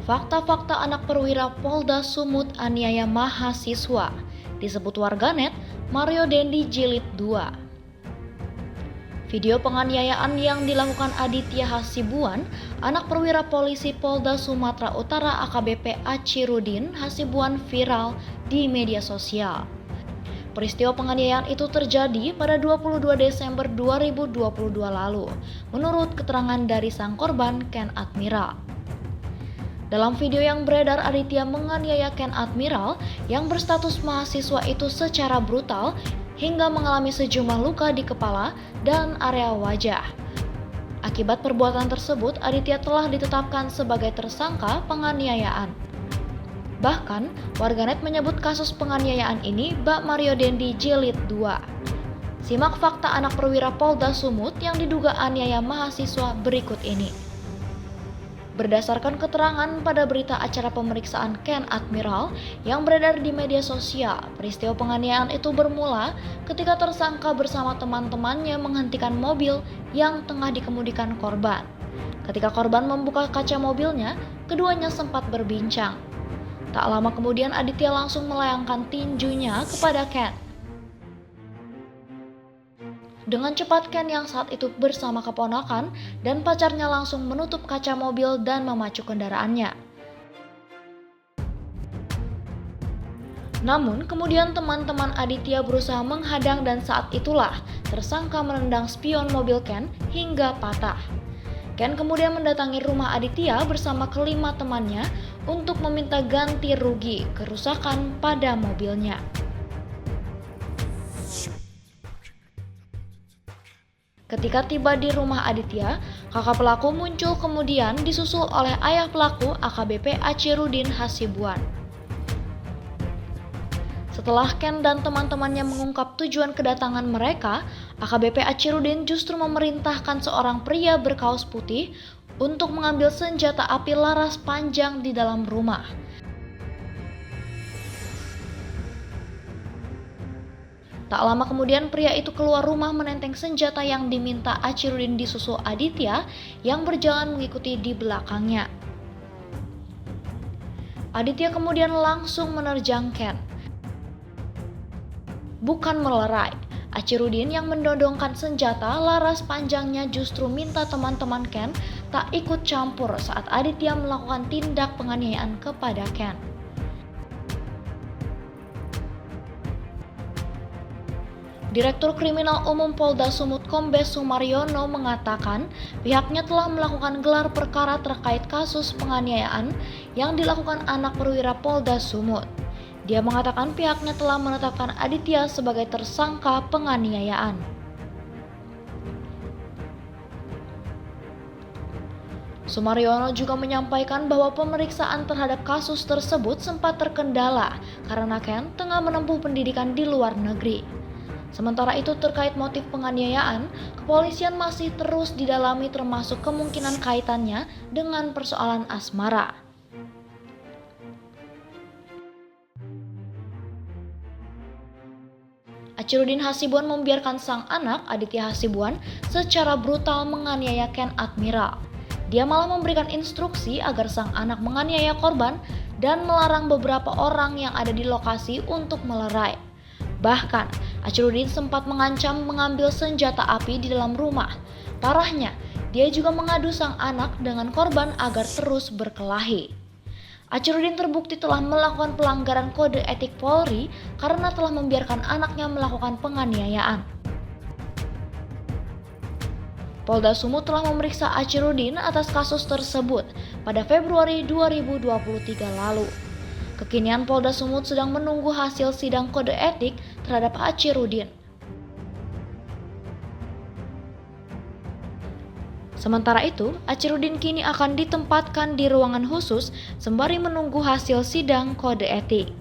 Fakta-fakta anak perwira Polda Sumut aniaya mahasiswa, disebut warganet Mario Dendi Jilid 2. Video penganiayaan yang dilakukan Aditya Hasibuan, anak perwira polisi Polda Sumatera Utara AKBP Achirudin Hasibuan viral di media sosial. Peristiwa penganiayaan itu terjadi pada 22 Desember 2022 lalu, menurut keterangan dari sang korban, Ken Admiral. Dalam video yang beredar, Aditya menganiaya Ken Admiral yang berstatus mahasiswa itu secara brutal hingga mengalami sejumlah luka di kepala dan area wajah. Akibat perbuatan tersebut, Aditya telah ditetapkan sebagai tersangka penganiayaan. Bahkan, warganet menyebut kasus penganiayaan ini bak Mario Dendi Jilid 2. Simak fakta anak perwira Polda Sumut yang diduga aniaya mahasiswa berikut ini. Berdasarkan keterangan pada berita acara pemeriksaan Ken Admiral yang beredar di media sosial, peristiwa penganiayaan itu bermula ketika tersangka bersama teman-temannya menghentikan mobil yang tengah dikemudikan korban. Ketika korban membuka kaca mobilnya, keduanya sempat berbincang. Tak lama kemudian Aditya langsung melayangkan tinjunya kepada Ken. Dengan cepat Ken yang saat itu bersama keponakan dan pacarnya langsung menutup kaca mobil dan memacu kendaraannya. Namun kemudian teman-teman Aditya berusaha menghadang dan saat itulah tersangka menendang spion mobil Ken hingga patah. Ken kemudian mendatangi rumah Aditya bersama kelima temannya untuk meminta ganti rugi kerusakan pada mobilnya. Ketika tiba di rumah Aditya, kakak pelaku muncul kemudian disusul oleh ayah pelaku AKBP Achirudin Hasibuan. Setelah Ken dan teman-temannya mengungkap tujuan kedatangan mereka, AKBP Achirudin justru memerintahkan seorang pria berkaos putih untuk mengambil senjata api laras panjang di dalam rumah. Tak lama kemudian pria itu keluar rumah menenteng senjata yang diminta Achirudin disusul Aditya yang berjalan mengikuti di belakangnya. Aditya kemudian langsung menerjang Ken. Bukan melerai, Achirudin yang mendodongkan senjata laras panjangnya justru minta teman-teman Ken tak ikut campur saat Aditya melakukan tindak penganiayaan kepada Ken. Direktur Kriminal Umum Polda Sumut Kombes Sumaryono mengatakan pihaknya telah melakukan gelar perkara terkait kasus penganiayaan yang dilakukan anak perwira Polda Sumut. Dia mengatakan pihaknya telah menetapkan Aditya sebagai tersangka penganiayaan. Sumaryono juga menyampaikan bahwa pemeriksaan terhadap kasus tersebut sempat terkendala karena Ken tengah menempuh pendidikan di luar negeri. Sementara itu terkait motif penganiayaan, kepolisian masih terus didalami termasuk kemungkinan kaitannya dengan persoalan asmara. Achirudin Hasibuan membiarkan sang anak Aditya Hasibuan secara brutal menganiaya Ken Admiral. Dia malah memberikan instruksi agar sang anak menganiaya korban dan melarang beberapa orang yang ada di lokasi untuk melerai. Bahkan, Achirudin sempat mengancam mengambil senjata api di dalam rumah. Parahnya, dia juga mengadu sang anak dengan korban agar terus berkelahi. Achirudin terbukti telah melakukan pelanggaran kode etik Polri karena telah membiarkan anaknya melakukan penganiayaan. Polda Sumut telah memeriksa Achirudin atas kasus tersebut pada Februari 2023 lalu. Kekinian Polda Sumut sedang menunggu hasil sidang kode etik terhadap Achirudin. Sementara itu, Achirudin kini akan ditempatkan di ruangan khusus sembari menunggu hasil sidang kode etik.